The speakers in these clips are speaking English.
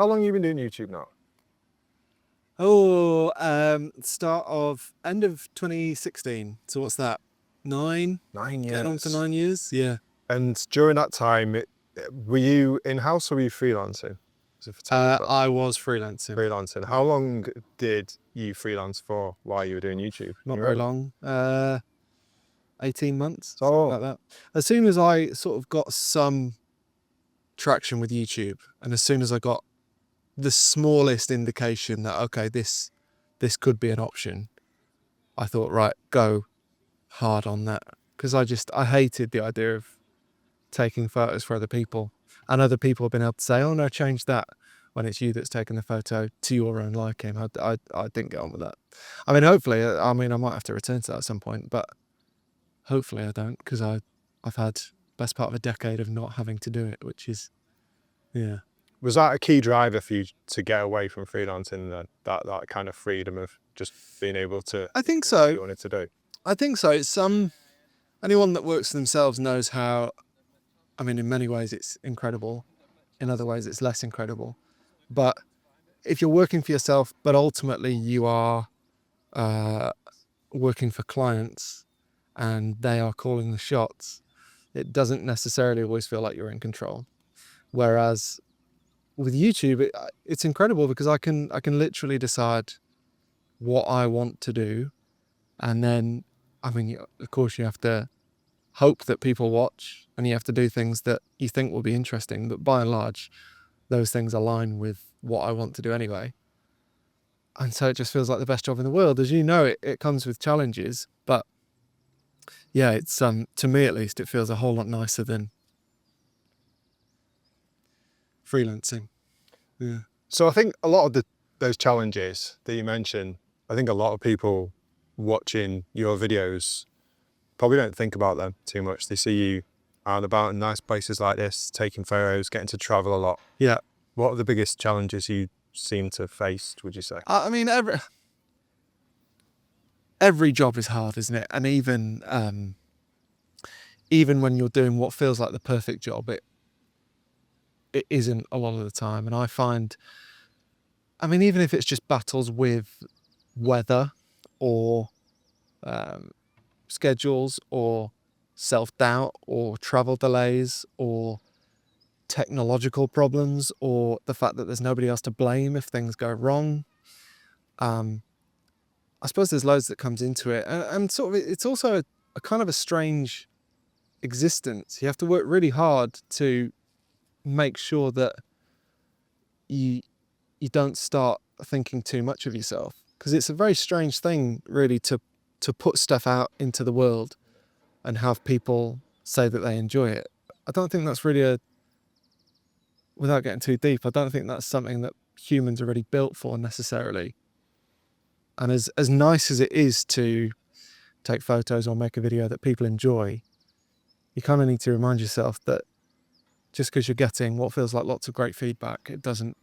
how long have you been doing YouTube now? End of 2016. So what's that? 9? 9 years. Getting on to 9 years. Yeah. And during that time, were you in-house or were you freelancing as a photographer? I was freelancing. Freelancing. How long did you freelance for while you were doing YouTube? Not very long. 18 months, So, something like that. As soon as I sort of got some traction with YouTube, and as soon as I got the smallest indication that, okay, this could be an option, I thought, right, go hard on that. Because I hated the idea of taking photos for other people, and other people have been able to say, oh no, change that, when it's you that's taking the photo to your own liking. I didn't get on with that. I mean, hopefully, I might have to return to that at some point, but hopefully I don't, because I've had best part of a decade of not having to do it, which is, yeah. was that a key driver for you to get away from freelancing, then? That kind of freedom of just being able to I think do what you so. wanted to do? I think so. It's anyone that works for themselves knows how, I mean, in many ways it's incredible. In other ways it's less incredible. But if you're working for yourself, but ultimately you are working for clients and they are calling the shots, it doesn't necessarily always feel like you're in control. Whereas with YouTube, it's incredible because I can literally decide what I want to do. And then, I mean, of course you have to hope that people watch, and you have to do things that you think will be interesting, but by and large those things align with what I want to do anyway. And so it just feels like the best job in the world. As you know, it comes with challenges, but yeah, it's to me at least, it feels a whole lot nicer than freelancing. Yeah. So I think a lot of those challenges that you mentioned, I think a lot of people watching your videos probably don't think about them too much. They see you out and about in nice places like this, taking photos, getting to travel a lot. Yeah. What are the biggest challenges you seem to face, would you say? I mean, every job is hard, isn't it? And even when you're doing what feels like the perfect job, it isn't a lot of the time. And I find, I mean, even if it's just battles with weather or schedules or self-doubt or travel delays or technological problems or the fact that there's nobody else to blame if things go wrong, I suppose there's loads that comes into it, and sort of it's also a kind of a strange existence. You have to work really hard to make sure that you don't start thinking too much of yourself, because it's a very strange thing really to put stuff out into the world and have people say that they enjoy it. I don't think that's really without getting too deep, I don't think that's something that humans are really built for necessarily. And as nice as it is to take photos or make a video that people enjoy, you kind of need to remind yourself that just because you're getting what feels like lots of great feedback, it doesn't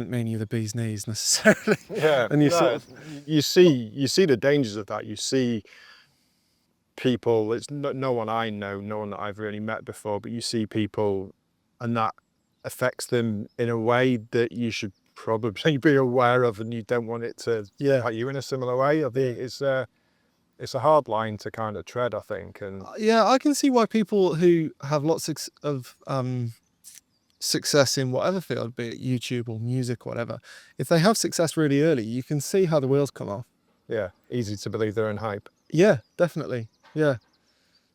mean you're the bee's knees necessarily. Yeah, and you see the dangers of that. You see people, it's no one I know, no one that I've really met before, but you see people and that affects them in a way that you should probably be aware of, and you don't want it to impact you in a similar way. I think it's a hard line to kind of tread, I think. And yeah, I can see why people who have lots of success in whatever field, be it YouTube or music or whatever, if they have success really early, you can see how the wheels come off. Yeah, easy to believe they're in hype. Yeah, definitely. Yeah.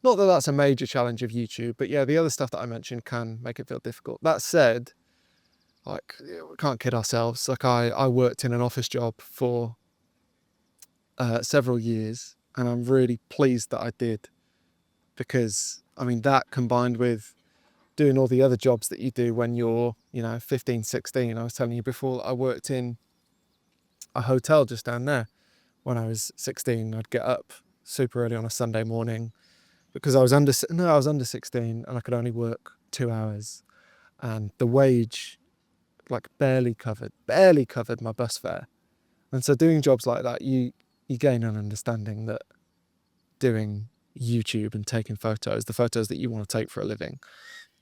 Not that that's a major challenge of YouTube, but yeah, the other stuff that I mentioned can make it feel difficult. That said, like, we can't kid ourselves. Like, I worked in an office job for several years, and I'm really pleased that I did, because, I mean, that combined with doing all the other jobs that you do when you're, 15, 16. I was telling you before, I worked in a hotel just down there when I was 16. I'd get up super early on a Sunday morning because I was under 16 and I could only work 2 hours, and the wage like barely covered my bus fare. And so doing jobs like that, you gain an understanding that doing YouTube and taking photos, the photos that you want to take for a living,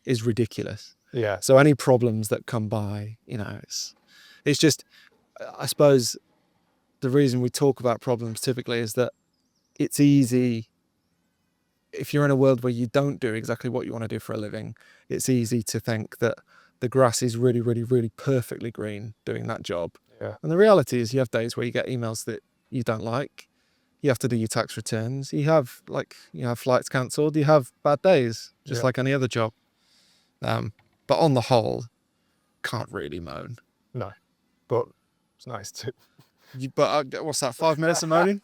is ridiculous. Yeah. So any problems that come by, you know, it's just, I suppose the reason we talk about problems typically is that it's easy, if you're in a world where you don't do exactly what you want to do for a living, it's easy to think that the grass is really, really, really perfectly green doing that job. Yeah. And the reality is you have days where you get emails that you don't like. You have to do your tax returns. You have flights cancelled. You have bad days, just Yeah. like any other job. But on the whole, can't really moan. No, but it's nice to. What's that? 5 minutes of moaning?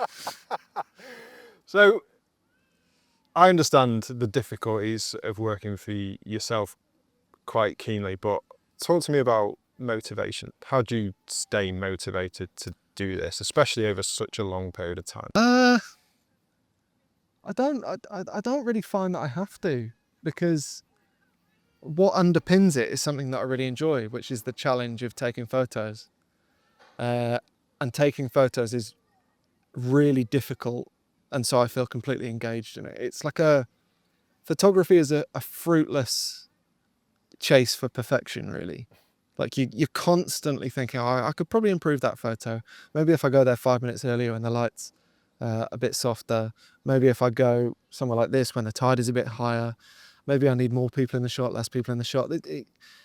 So I understand the difficulties of working for yourself quite keenly, but talk to me about motivation. How do you stay motivated to do this, especially over such a long period of time? I don't really find that I have to, because what underpins it is something that I really enjoy, which is the challenge of taking photos. And taking photos is really difficult, and so I feel completely engaged in it. It's like photography is a fruitless chase for perfection, really. Like you're constantly thinking, oh, I could probably improve that photo. Maybe if I go there 5 minutes earlier and the light's a bit softer. Maybe if I go somewhere like this when the tide is a bit higher. Maybe I need more people in the shot, less people in the shot.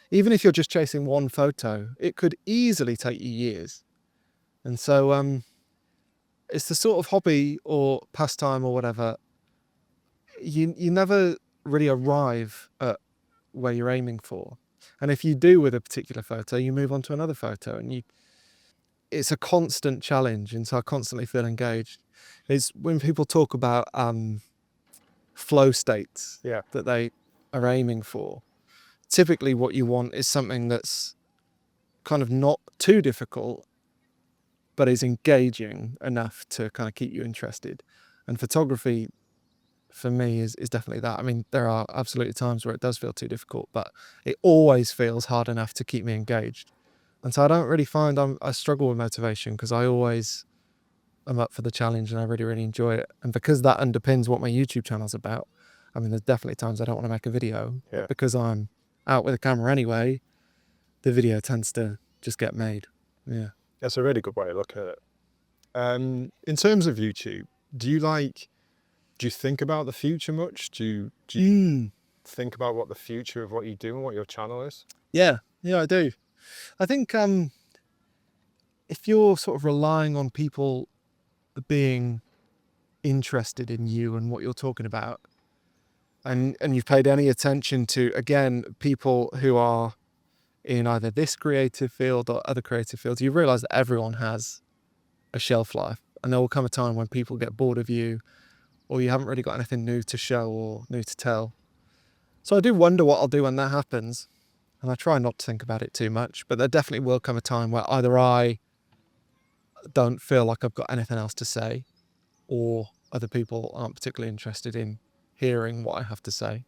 Even if you're just chasing one photo, it could easily take you years. And so it's the sort of hobby or pastime or whatever, you never really arrive at where you're aiming for. And if you do with a particular photo, you move on to another photo, and it's a constant challenge. And so I constantly feel engaged. It's when people talk about flow states Yeah. that they are aiming for. Typically what you want is something that's kind of not too difficult, but is engaging enough to kind of keep you interested. And photography, for me, is definitely that. I mean, there are absolutely times where it does feel too difficult, but it always feels hard enough to keep me engaged. And so I don't really find I struggle with motivation, because I always am up for the challenge and I really, really enjoy it. And because that underpins what my YouTube channel's about, I mean, there's definitely times I don't want to make a video, Yeah. but because I'm out with a camera anyway, the video tends to just get made. Yeah. That's a really good way of looking at it. In terms of YouTube, do you think about the future much? Do you think about what the future of what you do and what your channel is? Yeah, I do. I think if you're sort of relying on people being interested in you and what you're talking about, and you've paid any attention to, again, people who are in either this creative field or other creative fields, you realize that everyone has a shelf life, and there will come a time when people get bored of you, or you haven't really got anything new to show or new to tell. So I do wonder what I'll do when that happens, and I try not to think about it too much, but there definitely will come a time where either I don't feel like I've got anything else to say, or other people aren't particularly interested in hearing what I have to say.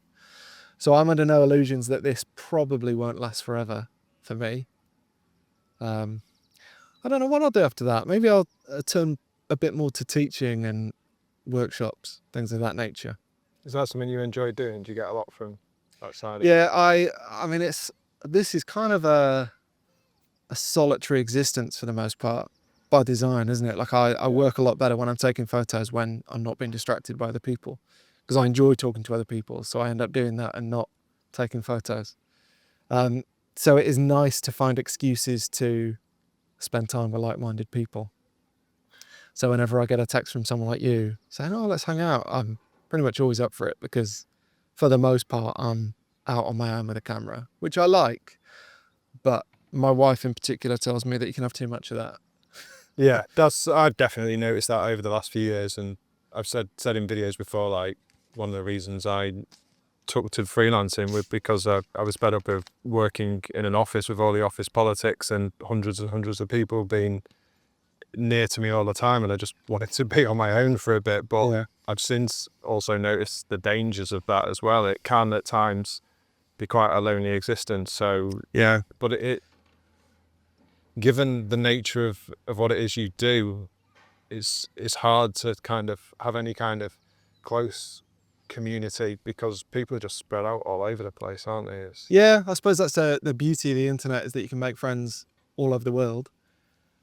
So I'm under no illusions that this probably won't last forever for me. I don't know what I'll do after that. Maybe I'll turn a bit more to teaching and workshops, things of that nature. Is that something you enjoy doing? Do you get a lot from that side? Yeah, I mean, this is kind of a solitary existence for the most part, by design, isn't it? Like I work a lot better when I'm taking photos, when I'm not being distracted by other people, because I enjoy talking to other people. So I end up doing that and not taking photos. So it is nice to find excuses to spend time with like-minded people. So whenever I get a text from someone like you saying, oh, let's hang out, I'm pretty much always up for it, because for the most part, I'm out on my own with a camera, which I like. But my wife in particular tells me that you can have too much of that. Yeah, I've definitely noticed that over the last few years, and I've said in videos before, like one of the reasons I took to freelancing was because I was fed up of working in an office with all the office politics and hundreds and hundreds of people being near to me all the time, and I just wanted to be on my own for a bit. But Yeah. I've since also noticed the dangers of that as well. It can at times be quite a lonely existence. So Yeah. but it given the nature of what it is you do, it's hard to kind of have any kind of close community, because people are just spread out all over the place, aren't they? Yeah, I suppose that's the beauty of the internet, is that you can make friends all over the world.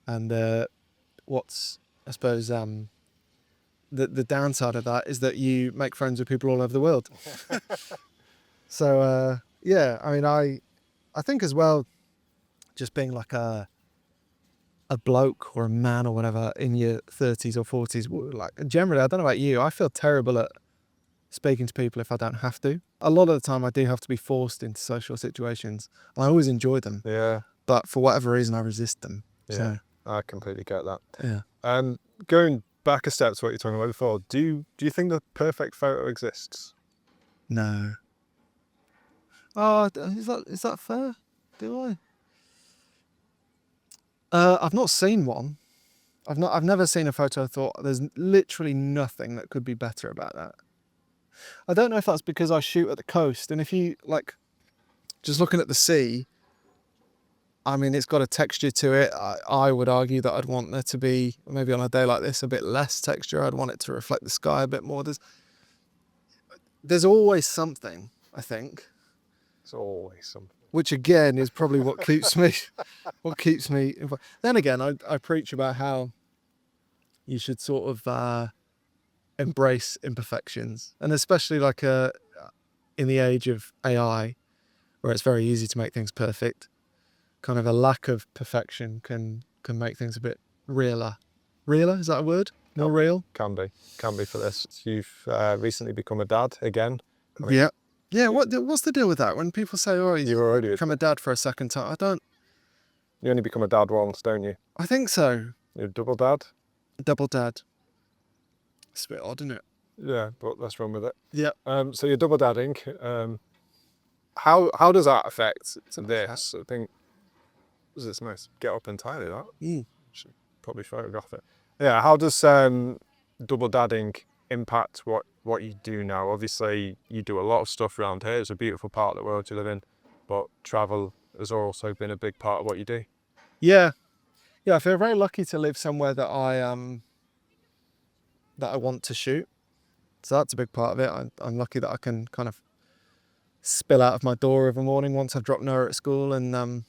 And what's, I suppose, the downside of that is that you make friends with people all over the world. So yeah, I mean, I think as well, just being like a bloke or a man or whatever in your 30s or 40s, like generally, I don't know about you, I feel terrible at speaking to people if I don't have to. A lot of the time I do have to be forced into social situations. I always enjoy them, Yeah, but for whatever reason I resist them. yeah, So I completely get that. yeah. Going back a step to what you're talking about before, do you think the perfect photo exists? No. Oh, is that fair? Do I? I've not seen one. I've never seen a photo and thought there's literally nothing that could be better about that. I don't know if that's because I shoot at the coast, and if you like just looking at the sea, I mean, it's got a texture to it. I would argue that I'd want there to be, maybe on a day like this, a bit less texture. I'd want it to reflect the sky a bit more. There's always something, I think. It's always something. Which again is probably what keeps me, Then again, I preach about how you should sort of embrace imperfections, and especially like in the age of AI, where it's very easy to make things perfect. Kind of a lack of perfection can make things a bit realer. Realer, is that a word? More real? Can be for this. You've recently become a dad again. I mean, Yeah. Yeah, what's the deal with that? When people say, oh, you've already become a dad for a second time, you only become a dad once, don't you? I think so. You're a double dad? Double dad. It's a bit odd, isn't it? Yeah, but let's run with it. Yeah. So you're double dadding. How does that affect this? I think, was this nice get up entirely, that? Should probably photograph it. Yeah, how does double dadding impact what you do now? Obviously, you do a lot of stuff around here. It's a beautiful part of the world you live in, but travel has also been a big part of what you do. Yeah. Yeah, I feel very lucky to live somewhere that I want to shoot. So that's a big part of it. I'm lucky that I can kind of spill out of my door every morning once I've dropped Noah at school and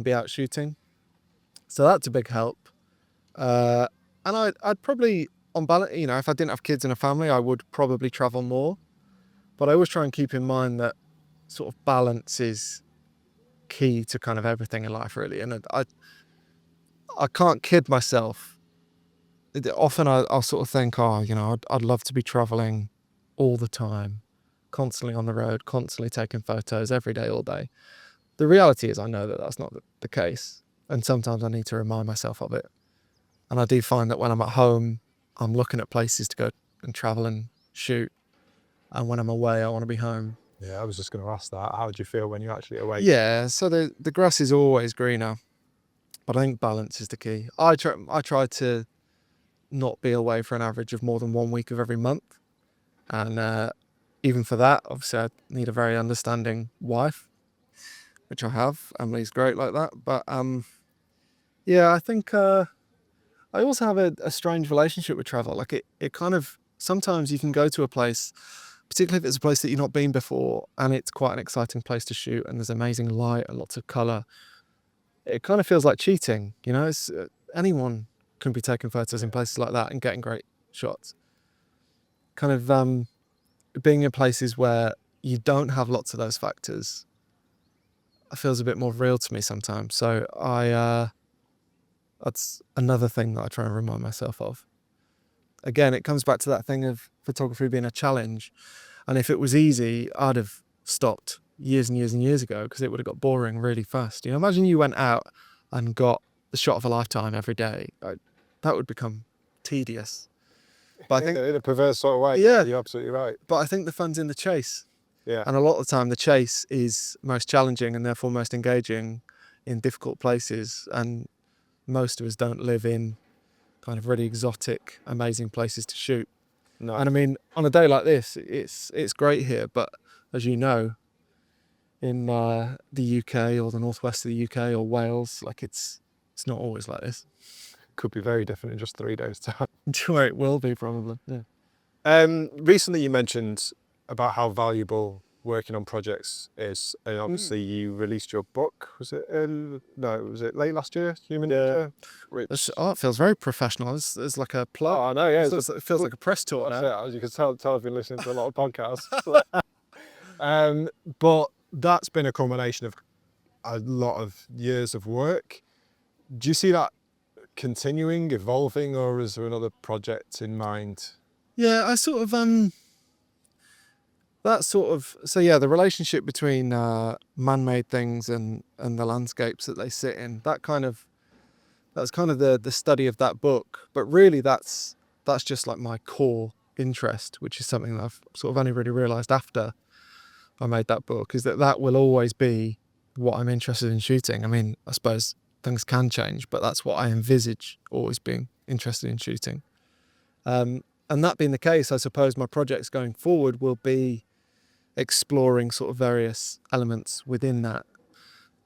be out shooting. So that's a big help. And I'd probably, on balance, you know, if I didn't have kids and a family, I would probably travel more. But I always try and keep in mind that sort of balance is key to kind of everything in life, really. And I can't kid myself. Often I'll sort of think, oh, you know, I'd love to be traveling all the time, constantly on the road, constantly taking photos every day, all day. The reality is I know that that's not the case. And sometimes I need to remind myself of it. And I do find that when I'm at home, I'm looking at places to go and travel and shoot. And when I'm away, I want to be home. Yeah, I was just going to ask that. How do you feel when you're actually away? Yeah, so the grass is always greener. But I think balance is the key. I try to not be away for an average of more than 1 week of every month. And even for that, obviously I need a very understanding wife, which I have. Emily's great like that. But yeah, I think I also have a strange relationship with travel. Like it kind of, sometimes you can go to a place, particularly if it's a place that you've not been before, and it's quite an exciting place to shoot, and there's amazing light and lots of colour. It kind of feels like cheating, you know. It's, anyone can be taking photos in places like that and getting great shots. Kind of being in places where you don't have lots of those factors, it feels a bit more real to me sometimes. So that's another thing that I try and remind myself of. Again, it comes back to that thing of photography being a challenge. And if it was easy, I'd have stopped years and years and years ago, because it would have got boring really fast. You know, imagine you went out and got the shot of a lifetime every day. That would become tedious. But I think in a perverse sort of way. Yeah. You're absolutely right. But I think the fun's in the chase. Yeah. And a lot of the time the chase is most challenging and therefore most engaging in difficult places. And most of us don't live in kind of really exotic, amazing places to shoot. No. And I mean, on a day like this, it's great here. But as you know, in the UK or the northwest of the UK or Wales, like it's not always like this. Could be very different in just 3 days' time. Where it will be, probably. Yeah. Recently you mentioned about how valuable working on projects is, and obviously you released your book. Was it was it late last year? Human Nature. Which It feels very professional. There's like a plug. oh, I know, yeah, It feels like a press tour that's now. it. As you can tell, I've been listening to a lot of podcasts. But that's been a culmination of a lot of years of work. Do you see that continuing, evolving, or is there another project in mind? Yeah, I sort of the relationship between man-made things and the landscapes that they sit in, that's kind of the study of that book. But really that's just like my core interest, which is something that I've sort of only really realized after I made that book, is that will always be what I'm interested in shooting. I mean, I suppose things can change, but that's what I envisage always being interested in shooting. And that being the case, I suppose my projects going forward will be exploring sort of various elements within that.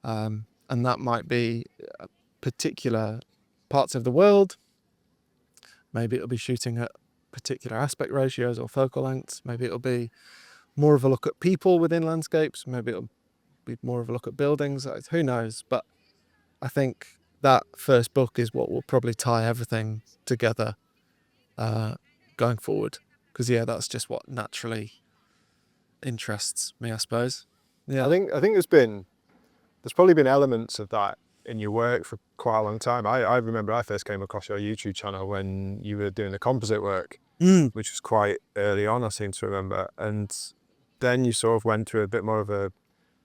And that might be particular parts of the world. Maybe it'll be shooting at particular aspect ratios or focal lengths. Maybe it'll be more of a look at people within landscapes. Maybe it'll be more of a look at buildings. Who knows? But I think that first book is what will probably tie everything together going forward. Because yeah, that's just what naturally interests me, I suppose. Yeah. I think there's probably been elements of that in your work for quite a long time. I remember I first came across your YouTube channel when you were doing the composite work, which was quite early on, I seem to remember. And then you sort of went through a bit more of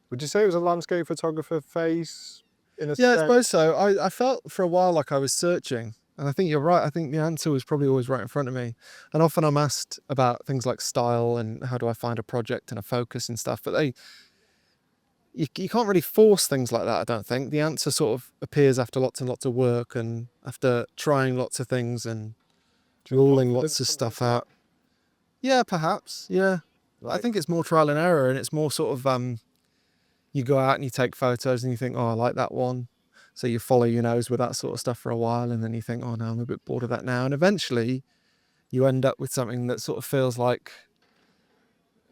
would you say it was a landscape photographer phase in a Yeah, I sense? suppose so. I felt for a while like I was searching, and I think you're right. I think the answer was probably always right in front of me. And often I'm asked about things like style and how do I find a project and a focus and stuff, but you can't really force things like that, I don't think. The answer sort of appears after lots and lots of work and after trying lots of things and ruling lots of stuff out. Yeah, perhaps. Yeah. I think it's more trial and error, and it's more sort of you go out and you take photos and you think, oh, I like that one. So you follow your nose with that sort of stuff for a while, and then you think, oh no, I'm a bit bored of that now. And eventually you end up with something that sort of feels like,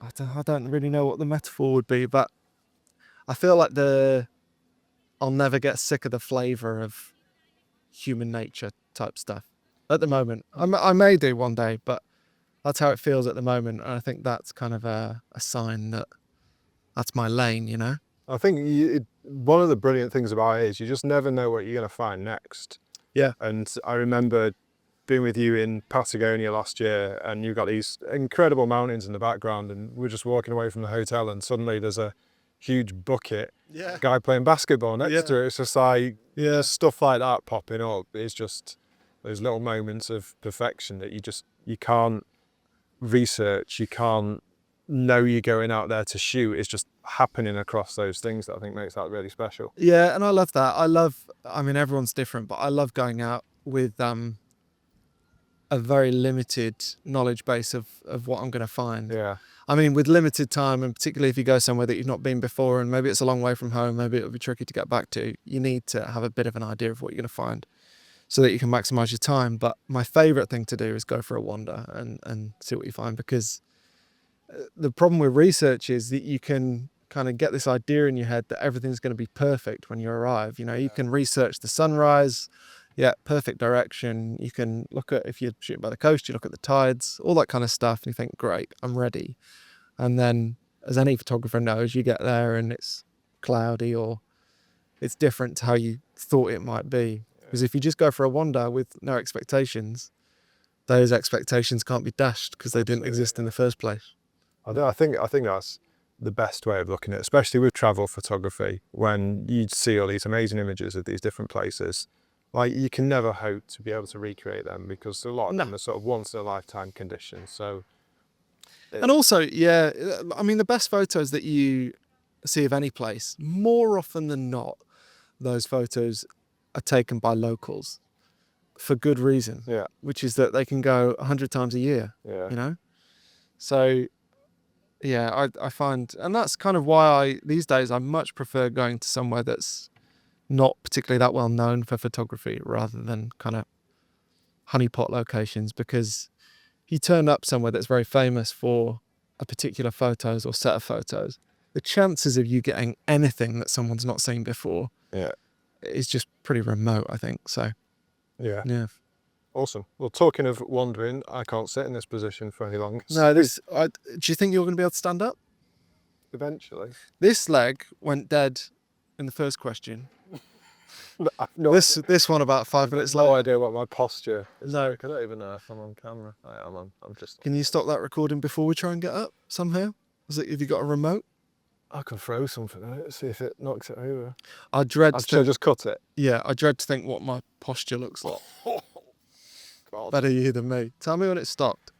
I don't really know what the metaphor would be, but I feel like I'll never get sick of the flavour of human nature type stuff at the moment. I may do one day, but that's how it feels at the moment. And I think that's kind of a sign that that's my lane, you know? I think one of the brilliant things about it is you just never know what you're going to find next. Yeah. And I remember being with you in Patagonia last year, and you've got these incredible mountains in the background, and we're just walking away from the hotel, and suddenly there's a huge bucket, guy playing basketball next to it. It's just like stuff like that popping up. It's just those little moments of perfection that you can't research, you can't know you're going out there to shoot. It's just happening across those things that I think makes that really special. Yeah, and I love that. I mean, everyone's different, but I love going out with a very limited knowledge base of what I'm going to find. Yeah. I mean, with limited time, and particularly if you go somewhere that you've not been before, and maybe it's a long way from home, maybe it'll be tricky to get back to, you need to have a bit of an idea of what you're going to find so that you can maximize your time. But my favorite thing to do is go for a wander and see what you find, because the problem with research is that you can kind of get this idea in your head that everything's going to be perfect when you arrive. You know, you can research the sunrise, perfect direction. You can look at, if you're shooting by the coast, you look at the tides, all that kind of stuff, and you think, great, I'm ready. And then, as any photographer knows, you get there and it's cloudy or it's different to how you thought it might be. Because if you just go for a wander with no expectations, those expectations can't be dashed because they didn't exist in the first place. I think that's the best way of looking at it, especially with travel photography, when you see all these amazing images of these different places. Like, you can never hope to be able to recreate them because a lot of them are sort of once in a lifetime conditions. So, and also, yeah, I mean, the best photos that you see of any place, more often than not, those photos are taken by locals for good reason. Yeah. Which is that they can go 100 times a year. Yeah. You know? So, yeah, I find, and that's kind of why these days I much prefer going to somewhere that's not particularly that well known for photography rather than kind of honeypot locations, because you turn up somewhere that's very famous for a particular photos or set of photos, the chances of you getting anything that someone's not seen before Yeah. is just pretty remote, I think. So, Yeah. yeah. Awesome. Well, talking of wandering, I can't sit in this position for any longer. No, do you think you're going to be able to stand up? Eventually. This leg went dead in the first question. I've no This one about 5 minutes no later. idea what my posture is. No. like. I don't even know if I'm on camera. I am on. I'm just. Can you stop that recording before we try and get up somehow? Have you got a remote? I can throw something at it, see if it knocks it over. I dread I to should just cut it. Yeah, I dread to think what my posture looks like. God. Better you than me. Tell me when it stopped.